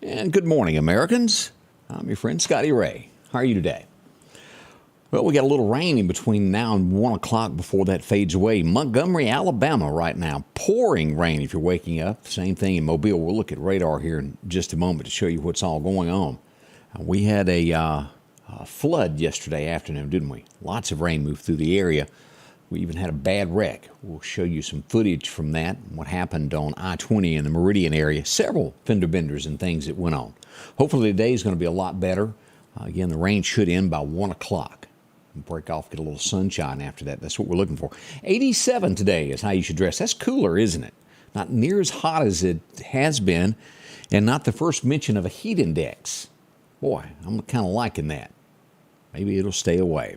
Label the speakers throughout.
Speaker 1: And good morning, Americans. I'm your friend Scotty Ray. How are you today? Well, we got a little rain in between now and 1 o'clock before that fades away. Montgomery, Alabama right now. Pouring rain if you're waking up. Same thing in Mobile. We'll look at radar here in just a moment to show you what's all going on. We had a flood yesterday afternoon, didn't we? Lots of rain moved through the area. We even had a bad wreck. We'll show you some footage from that, what happened on I-20 in the Meridian area. Several fender benders and things that went on. Hopefully today is going to be a lot better. Again, the rain should end by 1 o'clock. Break off, get a little sunshine after that. That's what we're looking for. 87 today is how you should dress. That's cooler, isn't it? Not near as hot as it has been, and not the first mention of a heat index. Boy, I'm kind of liking that. Maybe it'll stay away.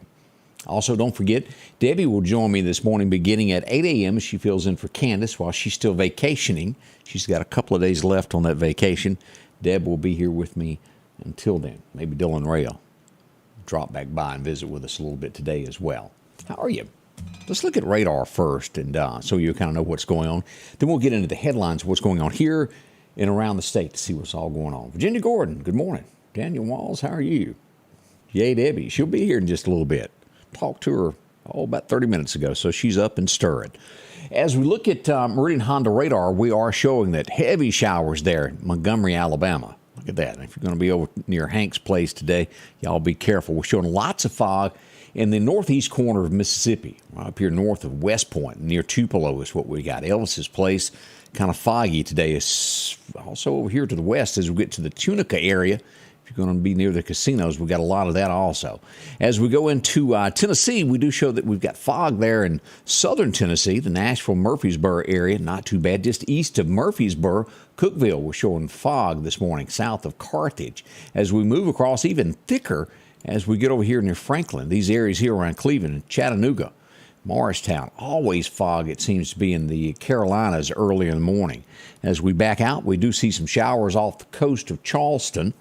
Speaker 1: Also, don't forget, Debbie will join me this morning beginning at 8 a.m. as she fills in for Candace while she's still vacationing. She's got a couple of days left on that vacation. Deb will be here with me until then. Maybe Dylan Ray will drop back by and visit with us a little bit today as well. How are you? Let's look at radar first, and so you kind of know what's going on. Then we'll get into the headlines of what's going on here and around the state to see what's all going on. Virginia Gordon, good morning. Daniel Walls, how are you? Yay, Debbie. She'll be here in just a little bit. Talked to her about 30 minutes ago, so she's up and stirring. As we look at Meridian Honda radar, we are showing that heavy showers there in Montgomery, Alabama. Look at that. If you're going to be over near Hank's place today, y'all be careful. We're showing lots of fog in the northeast corner of Mississippi, up here north of West Point, near Tupelo is what we got. Elvis's place, kind of foggy today. Is also over here to the west as we get to the Tunica area. If you're going to be near the casinos, we've got a lot of that also. As we go into Tennessee, we do show that we've got fog there in southern Tennessee, the Nashville-Murfreesboro area. Not too bad. Just east of Murfreesboro, Cookeville, we're showing fog this morning, south of Carthage. As we move across, even thicker as we get over here near Franklin, these areas here around Cleveland and Chattanooga, Morristown, always fog, it seems to be in the Carolinas early in the morning. As we back out, we do see some showers off the coast of Charleston.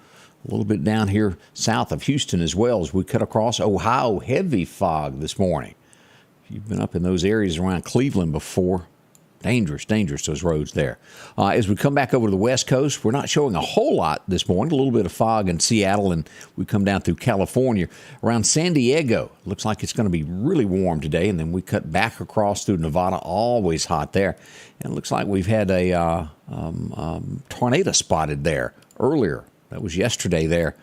Speaker 1: A little bit down here south of Houston as well as we cut across Ohio. Heavy fog this morning. If you've been up in those areas around Cleveland before, dangerous, those roads there. As we come back over to the West Coast, we're not showing a whole lot this morning. A little bit of fog in Seattle, and we come down through California. Around San Diego, looks like it's going to be really warm today, and then we cut back across through Nevada, always hot there. And it looks like we've had a tornado spotted there earlier. That was yesterday there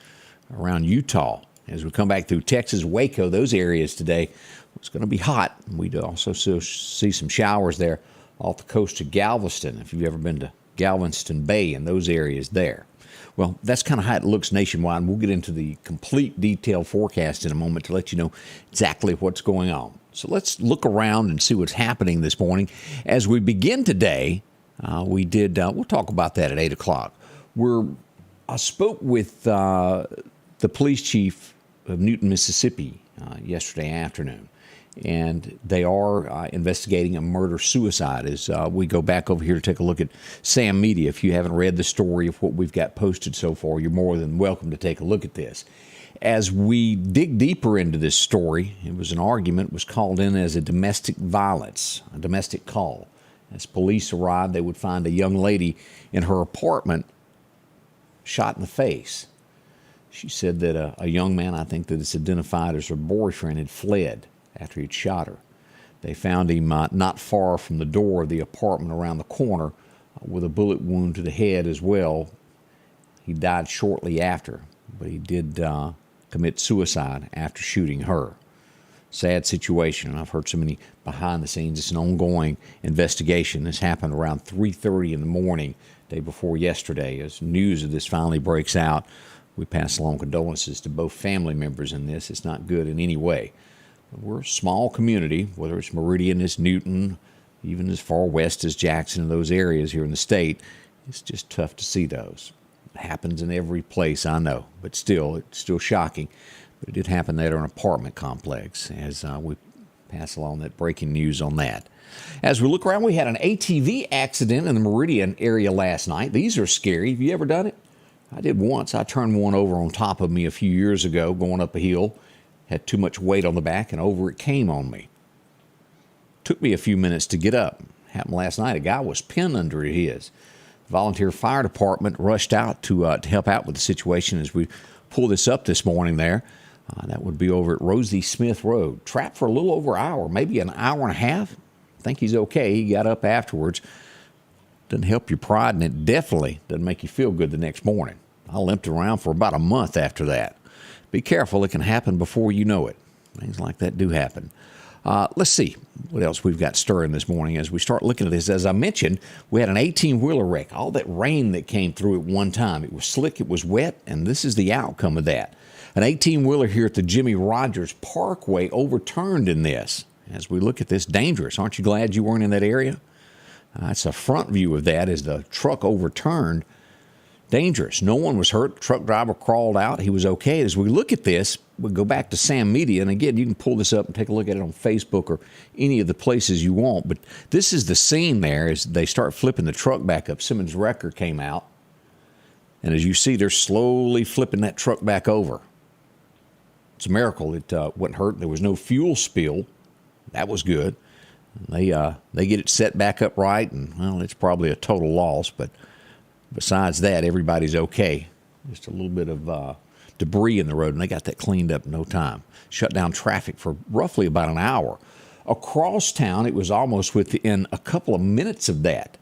Speaker 1: around Utah. As we come back through Texas, Waco, those areas today, it's going to be hot. We also see some showers there off the coast of Galveston, if you've ever been to Galveston Bay and those areas there. Well, that's kind of how it looks nationwide. We'll get into the complete detailed forecast in a moment to let you know exactly what's going on. So let's look around and see what's happening this morning. As we begin today, we'll talk about that at 8 o'clock. I spoke with the police chief of Newton, Mississippi yesterday afternoon, and they are investigating a murder-suicide. As we go back over here to take a look at Sam Media, if you haven't read the story of what we've got posted so far, you're more than welcome to take a look at this. As we dig deeper into this story, it was an argument, was called in as a domestic violence, a domestic call. As police arrived, they would find a young lady in her apartment shot in the face. She said that a young man, I think that it's identified as her boyfriend, had fled after he'd shot her. They found him not far from the door of the apartment around the corner with a bullet wound to the head as well. He died shortly after, but he did commit suicide after shooting her. Sad situation, and I've heard so many behind the scenes. It's an ongoing investigation. This happened around 3:30 in the morning, day before yesterday. As news of this finally breaks out, we pass along condolences to both family members in this. It's not good in any way. But we're a small community, whether it's Meridian, it's Newton, even as far west as Jackson and those areas here in the state. It's just tough to see those. It happens in every place, I know, but still, it's still shocking. But it did happen there in an apartment complex as we pass along that breaking news on that. As we look around, we had an ATV accident in the Meridian area last night. These are scary. Have you ever done it? I did once. I turned one over on top of me a few years ago going up a hill. Had too much weight on the back, and over it came on me. Took me a few minutes to get up. Happened last night. A guy was pinned under his. Volunteer fire department rushed out to help out with the situation as we pull this up this morning there. That would be over at Rosie Smith Road. Trapped for a little over an hour, maybe an hour and a half. I think he's okay. He got up afterwards. Doesn't help your pride, and it definitely doesn't make you feel good the next morning. I limped around for about a month after that. Be careful. It can happen before you know it. Things like that do happen. Let's see what else we've got stirring this morning as we start looking at this. As I mentioned, we had an 18-wheeler wreck. All that rain that came through at one time. It was slick, it was wet, and this is the outcome of that. An 18-wheeler here at the Jimmie Rodgers Parkway overturned in this. As we look at this, dangerous. Aren't you glad you weren't in that area? That's a front view of that as the truck overturned. Dangerous. No one was hurt. The truck driver crawled out. He was okay. As we look at this, we go back to Sam Media. And again, you can pull this up and take a look at it on Facebook or any of the places you want. But this is the scene there as they start flipping the truck back up. Simmons Wrecker came out. And as you see, they're slowly flipping that truck back over. It's a miracle it wasn't hurt. There was no fuel spill. That was good. They get it set back up right, and, well, it's probably a total loss. But besides that, everybody's okay. Just a little bit of debris in the road, and they got that cleaned up in no time. Shut down traffic for roughly about an hour. Across town, it was almost within a couple of minutes of that.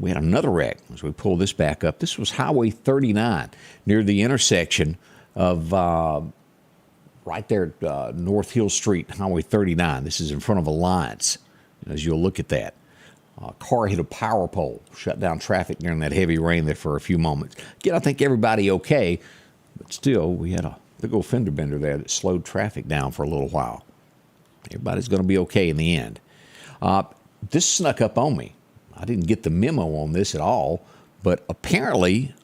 Speaker 1: We had another wreck as we pull this back up. This was Highway 39 near the intersection of right there at North Hill Street, Highway 39. This is in front of Alliance. As you'll look at that. Car hit a power pole, shut down traffic during that heavy rain there for a few moments. Again, I think everybody okay, but still, we had a big old fender bender there that slowed traffic down for a little while. Everybody's going to be okay in the end. This snuck up on me. I didn't get the memo on this at all, but apparently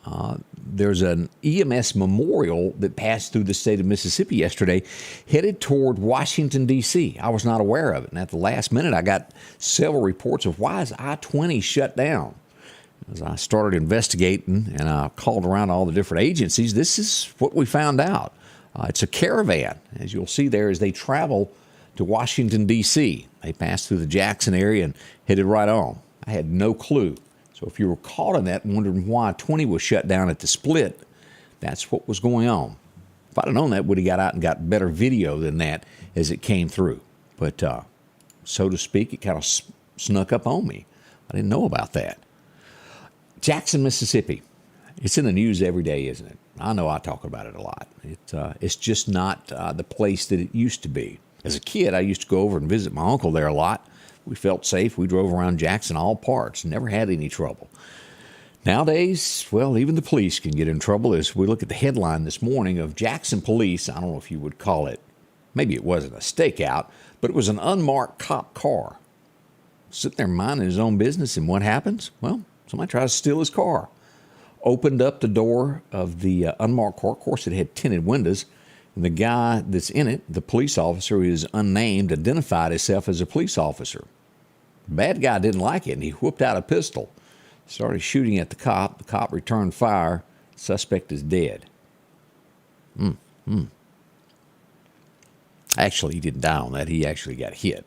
Speaker 1: there's an EMS memorial that passed through the state of Mississippi yesterday, headed toward Washington, D.C. I was not aware of it. And at the last minute, I got several reports of why is I-20 shut down. As I started investigating and I called around all the different agencies, this is what we found out. It's a caravan, as you'll see there, as they travel to Washington, D.C. They passed through the Jackson area and headed right on. I had no clue. So if you were caught in that and wondering why 20 was shut down at the split, that's what was going on. If I'd have known that, would have got out and got better video than that as it came through. But so to speak, it kind of snuck up on me. I didn't know about that. Jackson, Mississippi. It's in the news every day, isn't it? I know I talk about it a lot. It's just not the place that it used to be. As a kid, I used to go over and visit my uncle there a lot. We felt safe. We drove around Jackson all parts. Never had any trouble. Nowadays, well, even the police can get in trouble. As we look at the headline this morning of Jackson police, I don't know if you would call it, maybe it wasn't a stakeout, but it was an unmarked cop car. Sitting there minding his own business, and what happens? Well, somebody tries to steal his car. Opened up the door of the unmarked car. Of course, it had tinted windows. And the guy that's in it, the police officer, who is unnamed, identified himself as a police officer. The bad guy didn't like it, and he whipped out a pistol, started shooting at the cop. The cop returned fire. The suspect is dead. Actually, he didn't die on that. He actually got hit.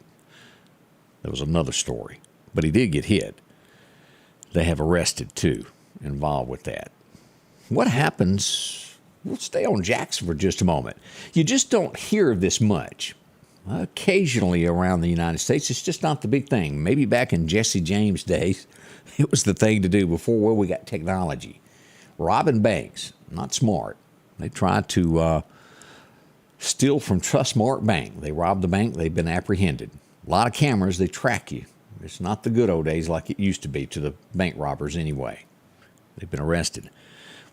Speaker 1: That was another story. But he did get hit. They have arrested two involved with that. What happens? We'll stay on Jackson for just a moment. You just don't hear of this much. Occasionally around the United States, it's just not the big thing. Maybe back in Jesse James' days, it was the thing to do before we got technology. Robbing banks, not smart. They tried to steal from Trustmark Bank. They robbed the bank. They've been apprehended. A lot of cameras. They track you. It's not the good old days like it used to be to the bank robbers anyway. They've been arrested.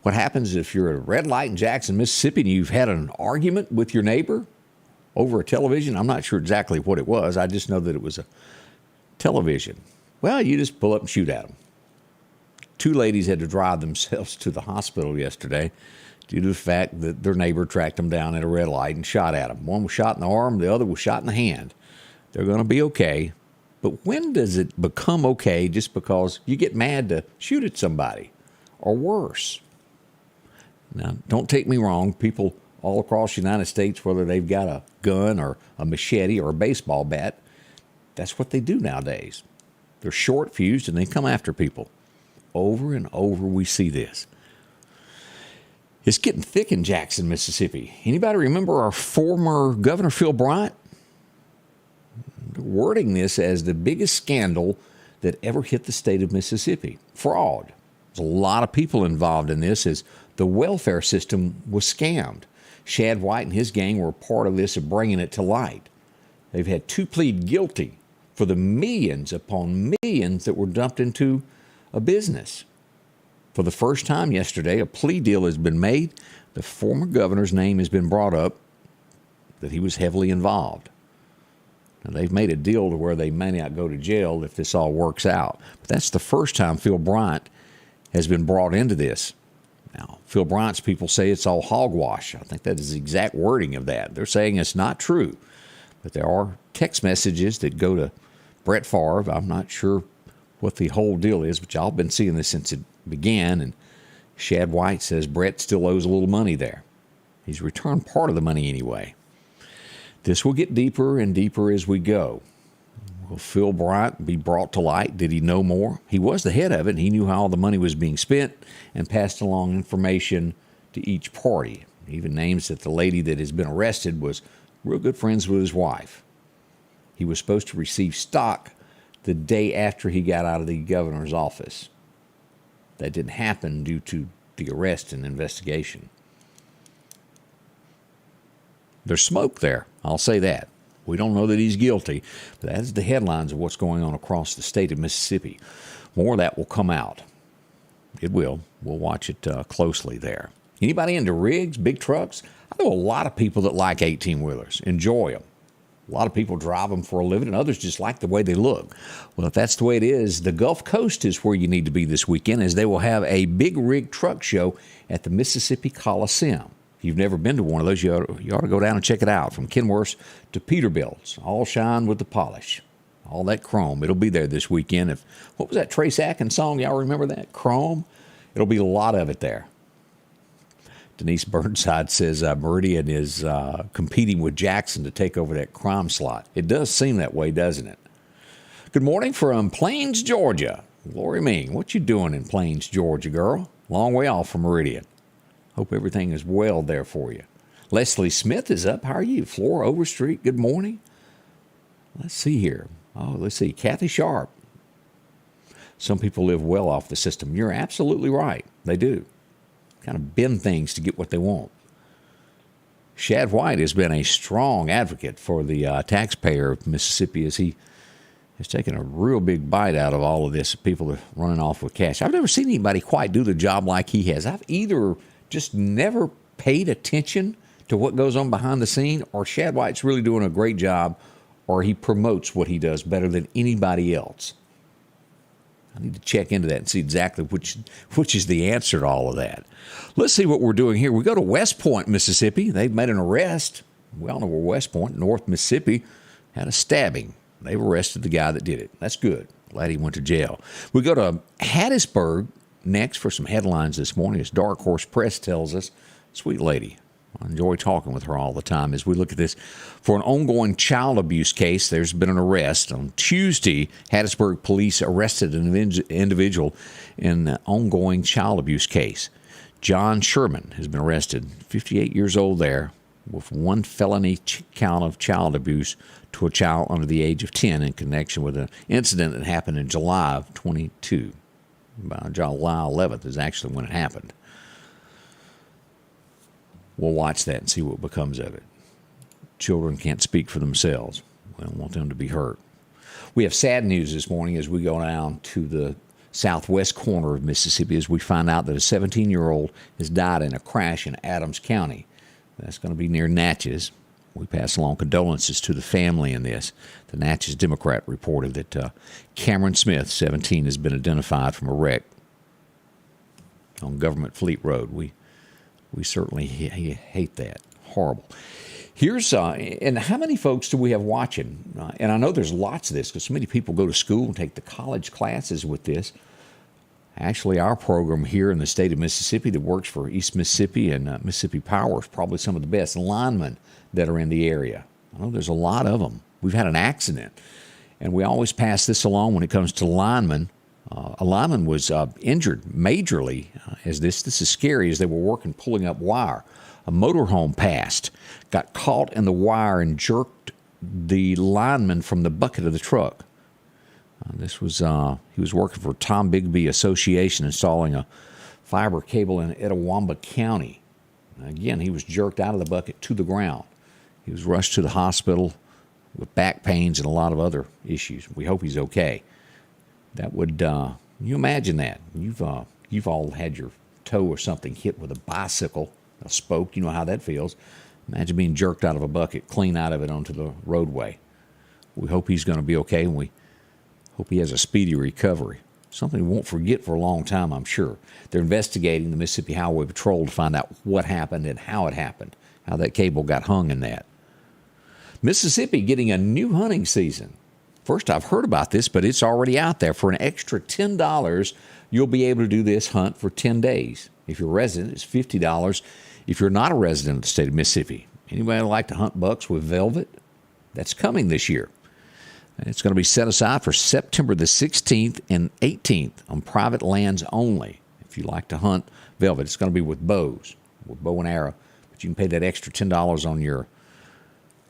Speaker 1: What happens if you're at a red light in Jackson, Mississippi, and you've had an argument with your neighbor over a television? I'm not sure exactly what it was. I just know that it was a television. Well, you just pull up and shoot at them. Two ladies had to drive themselves to the hospital yesterday due to the fact that their neighbor tracked them down at a red light and shot at them. One was shot in the arm, the other was shot in the hand. They're going to be okay. But when does it become okay just because you get mad to shoot at somebody or worse? Now, don't take me wrong. People all across the United States, whether they've got a gun or a machete or a baseball bat, that's what they do nowadays. They're short-fused and they come after people. over and over we see this. It's getting thick in Jackson, Mississippi. Anybody remember our former Governor Phil Bryant? They're wording this as the biggest scandal that ever hit the state of Mississippi. Fraud. There's a lot of people involved in this as the welfare system was scammed. Shad White and his gang were a part of this of bringing it to light. They've had 2 plead guilty for the millions upon millions that were dumped into a business. For the first time yesterday, a plea deal has been made. The former governor's name has been brought up that he was heavily involved. Now, they've made a deal to where they may not go to jail if this all works out. But that's the first time Phil Bryant has been brought into this. Now, Phil Bryant's people say it's all hogwash. I think that is the exact wording of that. They're saying it's not true. But there are text messages that go to Brett Favre. I'm not sure what the whole deal is, but y'all have been seeing this since it began. And Shad White says Brett still owes a little money there. He's returned part of the money anyway. This will get deeper and deeper as we go. Will Phil Bryant be brought to light? Did he know more? He was the head of it, and he knew how all the money was being spent and passed along information to each party. He even names that the lady that has been arrested was real good friends with his wife. He was supposed to receive stock the day after he got out of the governor's office. That didn't happen due to the arrest and investigation. There's smoke there, I'll say that. We don't know that he's guilty, but that is the headlines of what's going on across the state of Mississippi. More of that will come out. It will. We'll watch it closely there. Anybody into rigs, big trucks? I know a lot of people that like 18-wheelers, enjoy them. A lot of people drive them for a living, and others just like the way they look. Well, if that's the way it is, the Gulf Coast is where you need to be this weekend, as they will have a big rig truck show at the Mississippi Coliseum. If you've never been to one of those, you ought to go down and check it out. From Kenworth's to Peterbilt's, all shine with the polish, all that chrome. It'll be there this weekend. What was that Trace Atkins song? Y'all remember that? Chrome? It'll be a lot of it there. Denise Burnside says Meridian is competing with Jackson to take over that crime slot. It does seem that way, doesn't it? Good morning from Plains, Georgia. Lori Ming, what you doing in Plains, Georgia, girl? Long way off from Meridian. Hope everything is well there for you. Leslie Smith is up. How are you? Flora Overstreet, good morning. Let's see here. Let's see. Kathy Sharp. Some people live well off the system. You're absolutely right. They do. Kind of bend things to get what they want. Shad White has been a strong advocate for the taxpayer of Mississippi as he has taken a real big bite out of all of this. People are running off with cash. I've never seen anybody quite do the job like he has. I've either just never paid attention to what goes on behind the scene, or Shad White's really doing a great job, or he promotes what he does better than anybody else. I need to check into that and see exactly which is the answer to all of that. Let's see what we're doing here. We go to West Point, Mississippi. They've made an arrest. We all know where West Point, North Mississippi, had a stabbing. They've arrested the guy that did it. That's good. Glad he went to jail. We go to Hattiesburg next for some headlines this morning. As Dark Horse Press tells us, sweet lady. I enjoy talking with her all the time as we look at this. For an ongoing child abuse case, there's been an arrest. On Tuesday, Hattiesburg police arrested an individual in an ongoing child abuse case. John Sherman has been arrested, 58 years old there, with one felony count of child abuse to a child under the age of 10 in connection with an incident that happened in July of 22. July 11th is actually when it happened. We'll watch that and see what becomes of it. Children can't speak for themselves. We don't want them to be hurt. We have sad news this morning as we go down to the southwest corner of Mississippi as we find out that a 17-year-old has died in a crash in Adams County. That's going to be near Natchez. We pass along condolences to the family in this. The Natchez Democrat reported that Cameron Smith, 17, has been identified from a wreck on Government Fleet Road. We certainly hate that. Horrible. Here's, and how many folks do we have watching? And I know there's lots of this because so many people go to school and take the college classes with this. Actually, our program here in the state of Mississippi that works for East Mississippi and Mississippi Power is probably some of the best linemen that are in the area. I know there's a lot of them. We've had an accident, and we always pass this along when it comes to linemen. A lineman was injured majorly, as this is scary, as they were working pulling up wire. A motorhome passed, got caught in the wire and jerked the lineman from the bucket of the truck. He was working for Tom Bigby Association installing a fiber cable in Etowah County. Again, he was jerked out of the bucket to the ground. He was rushed to the hospital with back pains and a lot of other issues. We hope he's okay. That would, you imagine that? You've all had your toe or something hit with a bicycle, a spoke. You know how that feels. Imagine being jerked out of a bucket, clean out of it onto the roadway. We hope he's going to be okay, and we hope he has a speedy recovery. Something we won't forget for a long time, I'm sure. They're investigating the Mississippi Highway Patrol to find out what happened and how it happened, how that cable got hung in that. Mississippi getting a new hunting season. First, I've heard about this, but it's already out there. For an extra $10, you'll be able to do this hunt for 10 days. If you're a resident, it's $50. If you're not a resident of the state of Mississippi, anybody like to hunt bucks with velvet? That's coming this year. And it's going to be set aside for September the 16th and 18th on private lands only. If you like to hunt velvet, it's going to be with bows, with bow and arrow. But you can pay that extra $10 on your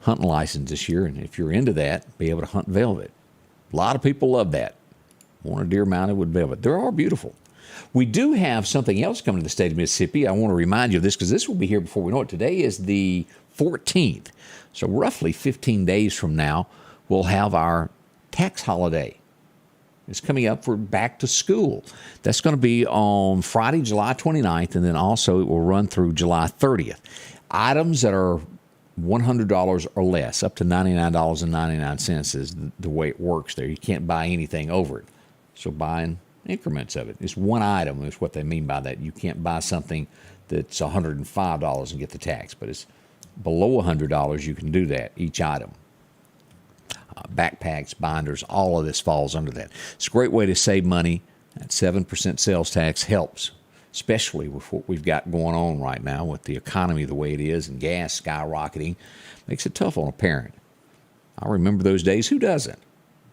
Speaker 1: hunting license this year. And if you're into that, be able to hunt velvet. A lot of people love that. Want a deer mounted with velvet. They are beautiful. We do have something else coming to the state of Mississippi. I want to remind you of this because this will be here before we know it. Today is the 14th. So roughly 15 days from now, we'll have our tax holiday. It's coming up for back to school. That's going to be on Friday, July 29th, and then also it will run through July 30th. Items that are $100 or less, up to $99.99 is the way it works there. You can't buy anything over it. So buying increments of it. It's one item is what they mean by that. You can't buy something that's $105 and get the tax, but it's below $100 you can do that, each item. Backpacks, binders, all of this falls under that. It's a great way to save money. That 7% sales tax helps, especially with what we've got going on right now with the economy the way it is and gas skyrocketing. Makes it tough on a parent. I remember those days. Who doesn't?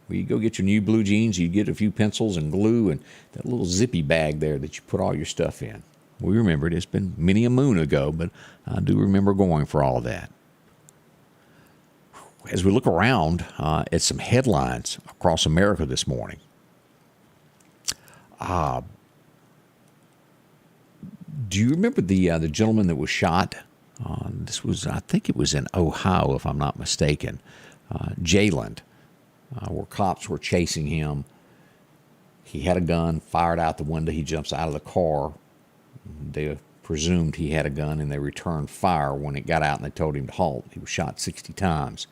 Speaker 1: Well, you go get your new blue jeans, you get a few pencils and glue and that little zippy bag there that you put all your stuff in. We remember it. It's been many a moon ago, but I do remember going for all of that. As we look around at some headlines across America this morning, do you remember the gentleman that was shot? This was, I think it was in Ohio, if I'm not mistaken, Jayland, where cops were chasing him. He had a gun, fired out the window. He jumps out of the car. They presumed he had a gun, and they returned fire when it got out, and they told him to halt. He was shot 60 times.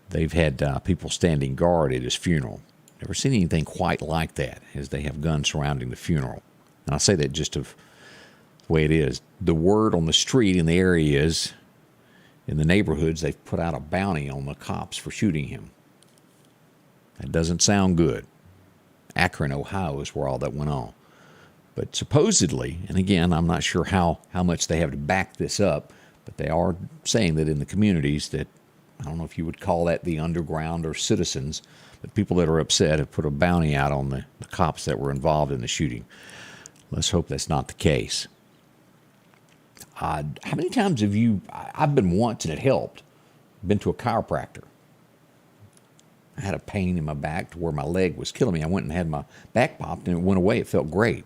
Speaker 1: They've had people standing guard at his funeral. Never seen anything quite like that, as they have guns surrounding the funeral. And I say that just of the way it is. The word on the street in the area is, in the neighborhoods, they've put out a bounty on the cops for shooting him. That doesn't sound good. Akron, Ohio is where all that went on. But supposedly, and again, I'm not sure how much they have to back this up, but they are saying that in the communities that, I don't know if you would call that the underground or citizens, but people that are upset have put a bounty out on the cops that were involved in the shooting. Let's hope that's not the case. How many times have you, I've been once and it helped, been to a chiropractor. I had a pain in my back to where my leg was killing me. I went and had my back popped and it went away. It felt great.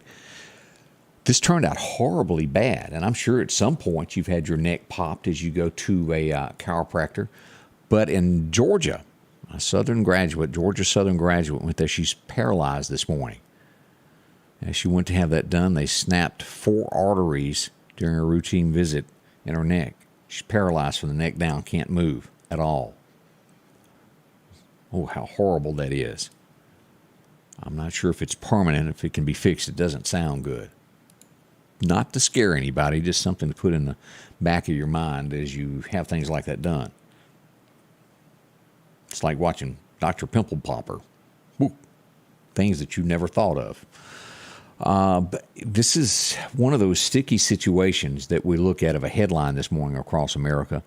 Speaker 1: This turned out horribly bad, and I'm sure at some point you've had your neck popped as you go to a chiropractor. But in Georgia, Georgia Southern graduate went there. She's paralyzed this morning. As she went to have that done, they snapped 4 arteries during a routine visit in her neck. She's paralyzed from the neck down, can't move at all. Oh, how horrible that is. I'm not sure if it's permanent. If it can be fixed, it doesn't sound good. Not to scare anybody, just something to put in the back of your mind as you have things like that done. It's like watching Dr. Pimple Popper. Woo. Things that you never thought of. But this is one of those sticky situations that we look at of a headline this morning across America.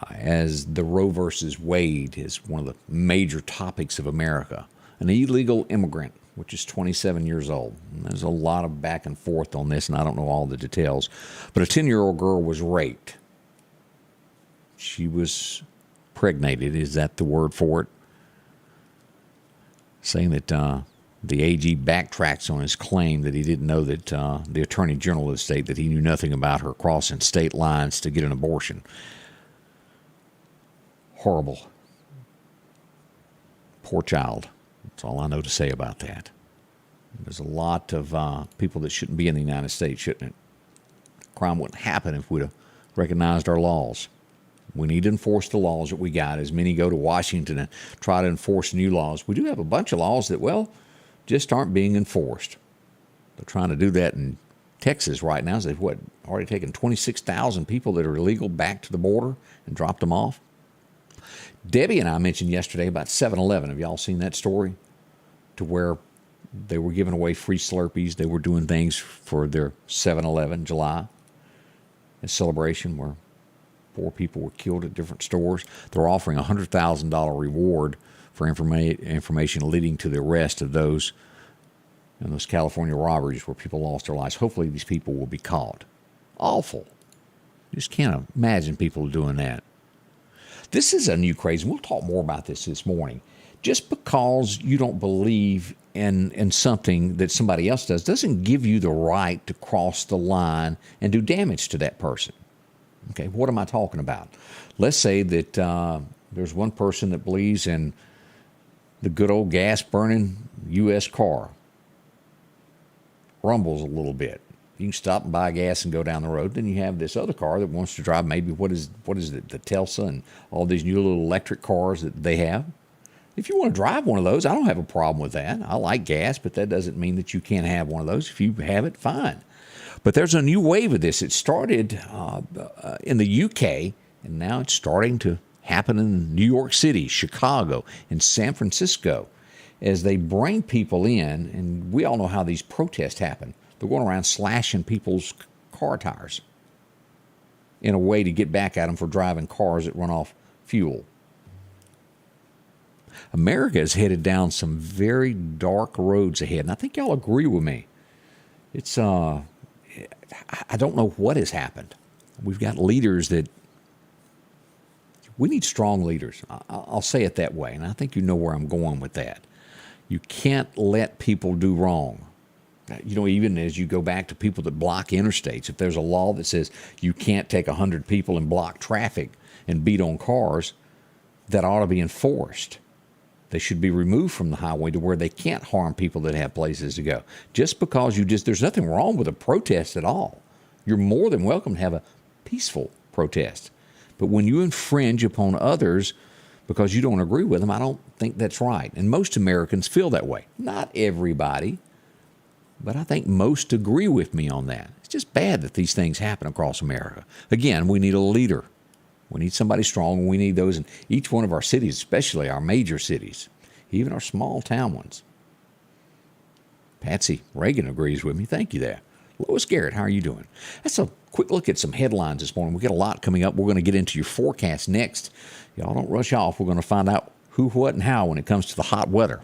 Speaker 1: As the Roe versus Wade is one of the major topics of America. An illegal immigrant which is 27 years old. And there's a lot of back and forth on this, and I don't know all the details. But a 10-year-old girl was raped. She was pregnated. Is that the word for it? Saying that the AG backtracks on his claim that he didn't know that the Attorney General of the state, that he knew nothing about her crossing state lines to get an abortion. Horrible. Poor child. That's all I know to say about that. There's a lot of people that shouldn't be in the United States, shouldn't it? Crime wouldn't happen if we'd have recognized our laws. We need to enforce the laws that we got. As many go to Washington and try to enforce new laws. We do have a bunch of laws that, well, just aren't being enforced. They're trying to do that in Texas right now. They've, already taken 26,000 people that are illegal back to the border and dropped them off. Debbie and I mentioned yesterday about 7-Eleven. Have y'all seen that story? To where they were giving away free Slurpees. They were doing things for their 7-Eleven July, a celebration where 4 people were killed at different stores. They're offering a $100,000 reward for information leading to the arrest of those in those California robberies where people lost their lives. Hopefully these people will be caught. Awful. Just can't imagine people doing that. This is a new craze, and we'll talk more about this morning. Just because you don't believe in something that somebody else does doesn't give you the right to cross the line and do damage to that person. Okay, what am I talking about? Let's say that there's one person that believes in the good old gas-burning U.S. car. Rumbles a little bit. You can stop and buy gas and go down the road. Then you have this other car that wants to drive maybe what is it, the Tesla and all these new little electric cars that they have. If you want to drive one of those, I don't have a problem with that. I like gas, but that doesn't mean that you can't have one of those. If you have it, fine. But there's a new wave of this. It started in the UK, and now it's starting to happen in New York City, Chicago, and San Francisco as they bring people in. And we all know how these protests happen. They're going around slashing people's car tires in a way to get back at them for driving cars that run off fuel. America is headed down some very dark roads ahead, and I think y'all agree with me. It's I don't know what has happened. We've got leaders that we need strong leaders. I'll say it that way, and I think you know where I'm going with that. You can't let people do wrong. You know, even as you go back to people that block interstates, if there's a law that says you can't take 100 people and block traffic and beat on cars, that ought to be enforced. They should be removed from the highway to where they can't harm people that have places to go. Just because there's nothing wrong with a protest at all. You're more than welcome to have a peaceful protest. But when you infringe upon others because you don't agree with them, I don't think that's right. And most Americans feel that way. Not everybody, but I think most agree with me on that. It's just bad that these things happen across America. Again, we need a leader. We need somebody strong. We need those in each one of our cities, especially our major cities, even our small town ones. Patsy Reagan agrees with me. Thank you there. Lois Garrett, how are you doing? That's a quick look at some headlines this morning. We've got a lot coming up. We're going to get into your forecast next. Y'all don't rush off. We're going to find out who, what, and how when it comes to the hot weather.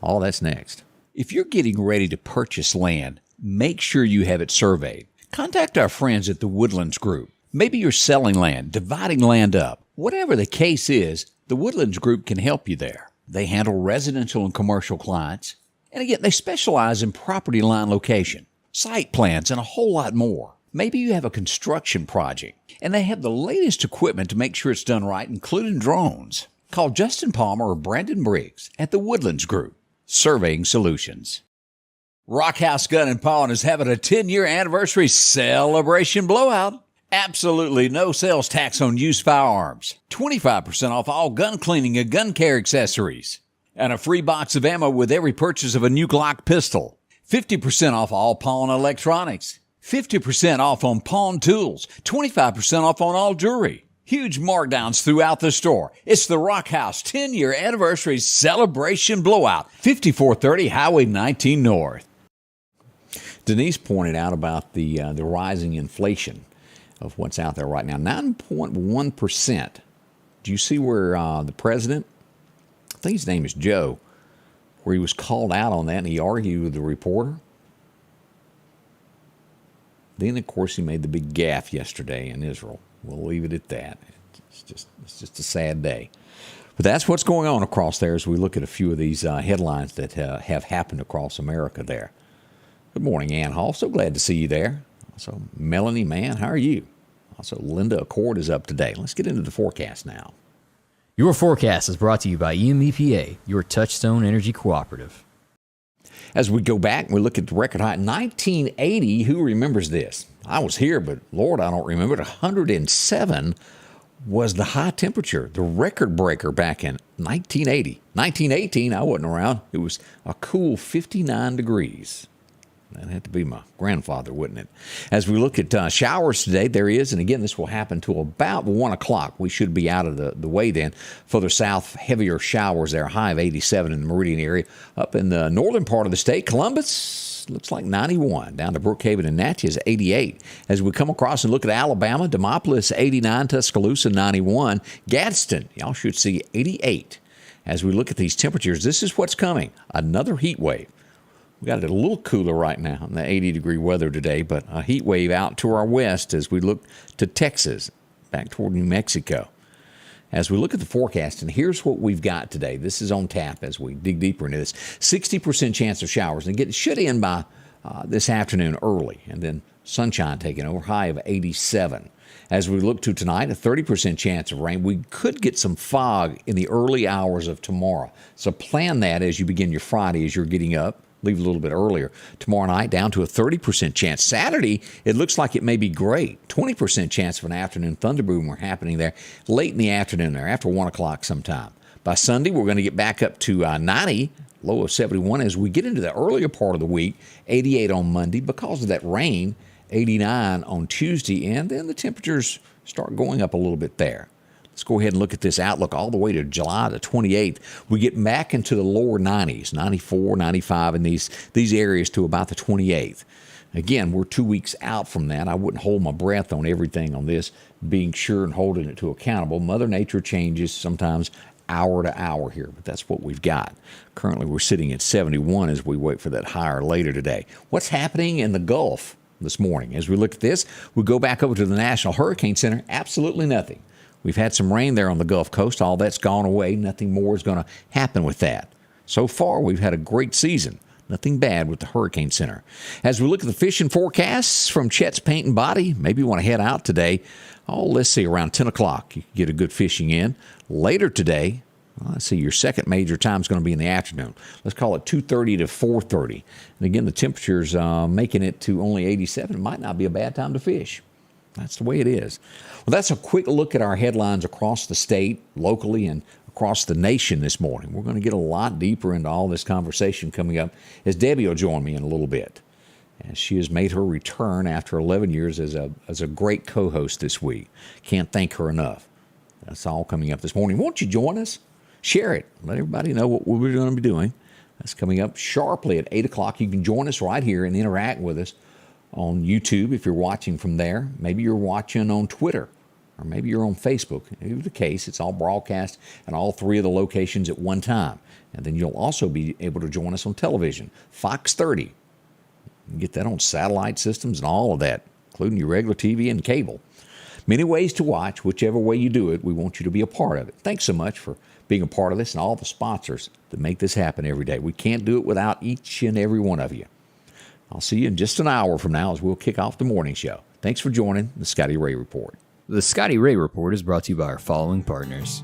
Speaker 1: All that's next. If you're getting ready to purchase land, make sure you have it surveyed. Contact our friends at the Woodlands Group. Maybe you're selling land, dividing land up. Whatever the case is, the Woodlands Group can help you there. They handle residential and commercial clients. And again, they specialize in property line location, site plans, and a whole lot more. Maybe you have a construction project, and they have the latest equipment to make sure it's done right, including drones. Call Justin Palmer or Brandon Briggs at the Woodlands Group, Surveying Solutions. Rockhouse Gun & Pawn is having a 10-year anniversary celebration blowout. Absolutely no sales tax on used firearms. 25% off all gun cleaning and gun care accessories. And a free box of ammo with every purchase of a new Glock pistol. 50% off all pawn electronics. 50% off on pawn tools. 25% off on all jewelry. Huge markdowns throughout the store. It's the Rock House 10-year anniversary celebration blowout. 5430 Highway 19 North. Denise pointed out about the rising inflation of what's out there right now. 9.1%. Do you see where the president, I think his name is Joe, where he was called out on that and he argued with the reporter. Then, of course, he made the big gaffe yesterday in Israel. We'll leave it at that. It's just a sad day. But that's what's going on across there as we look at a few of these headlines that have happened across America there. Good morning, Ann Hall. So glad to see you there. Also, Melanie, man, how are you? Also, Linda Accord is up today. Let's get into the forecast now.
Speaker 2: Your forecast is brought to you by EMEPA, your Touchstone Energy Cooperative.
Speaker 1: As we go back and we look at the record high, 1980, who remembers this? I was here, but Lord, I don't remember it. 107 was the high temperature, the record breaker back in 1980. 1918, I wasn't around. It was a cool 59 degrees. That had to be my grandfather, wouldn't it? As we look at showers today, there is, and again, this will happen till about 1 o'clock. We should be out of the way then. Further south, heavier showers there, high of 87 in the Meridian area. Up in the northern part of the state, Columbus, looks like 91. Down to Brookhaven and Natchez, 88. As we come across and look at Alabama, Demopolis, 89, Tuscaloosa, 91. Gadsden, y'all should see 88. As we look at these temperatures, this is what's coming, another heat wave. We got it a little cooler right now in the 80-degree weather today, but a heat wave out to our west as we look to Texas, back toward New Mexico. As we look at the forecast, and here's what we've got today. This is on tap as we dig deeper into this. 60% chance of showers, and it should end by this afternoon early, and then sunshine taking over, high of 87. As we look to tonight, a 30% chance of rain. We could get some fog in the early hours of tomorrow. So plan that as you begin your Friday, as you're getting up. Leave a little bit earlier. Tomorrow night, down to a 30% chance. Saturday, it looks like it may be great. 20% chance of an afternoon thunderboomer happening there late in the afternoon there, after 1 o'clock sometime. By Sunday, we're going to get back up to 90, low of 71. As we get into the earlier part of the week, 88 on Monday because of that rain, 89 on Tuesday, and then the temperatures start going up a little bit there. Let's go ahead and look at this outlook all the way to July the 28th. We get back into the lower 90s, 94, 95 in these areas to about the 28th. Again, we're 2 weeks out from that. I wouldn't hold my breath on everything on this, being sure and holding it to accountable. Mother Nature changes sometimes hour to hour here, but that's what we've got. Currently, we're sitting at 71 as we wait for that higher later today. What's happening in the Gulf this morning? As we look at this, we go back over to the National Hurricane Center. Absolutely nothing. We've had some rain there on the Gulf Coast. All that's gone away. Nothing more is going to happen with that. So far, we've had a great season. Nothing bad with the Hurricane Center. As we look at the fishing forecasts from Chet's Paint and Body, maybe you want to head out today. Oh, let's see, around 10 o'clock, you can get a good fishing in. Later today, let's see, your second major time is going to be in the afternoon. Let's call it 2:30 to 4:30. And again, the temperature's making it to only 87. It might not be a bad time to fish. That's the way it is. Well, that's a quick look at our headlines across the state, locally, and across the nation this morning. We're going to get a lot deeper into all this conversation coming up as Debbie will join me in a little bit. And she has made her return after 11 years as a great co-host this week. Can't thank her enough. That's all coming up this morning. Won't you join us? Share it. Let everybody know what we're going to be doing. That's coming up sharply at 8 o'clock. You can join us right here and interact with us on YouTube if you're watching from there. Maybe you're watching on Twitter, or maybe you're on Facebook. In either case, it's all broadcast in all three of the locations at one time. And then you'll also be able to join us on television, Fox 30. You can get that on satellite systems and all of that, including your regular TV and cable. Many ways to watch. Whichever way you do it, we want you to be a part of it. Thanks so much for being a part of this and all the sponsors that make this happen every day. We can't do it without each and every one of you. I'll see you in just an hour from now as we'll kick off the morning show. Thanks for joining the Scotty Ray Report.
Speaker 2: The Scotty Ray Report is brought to you by our following partners: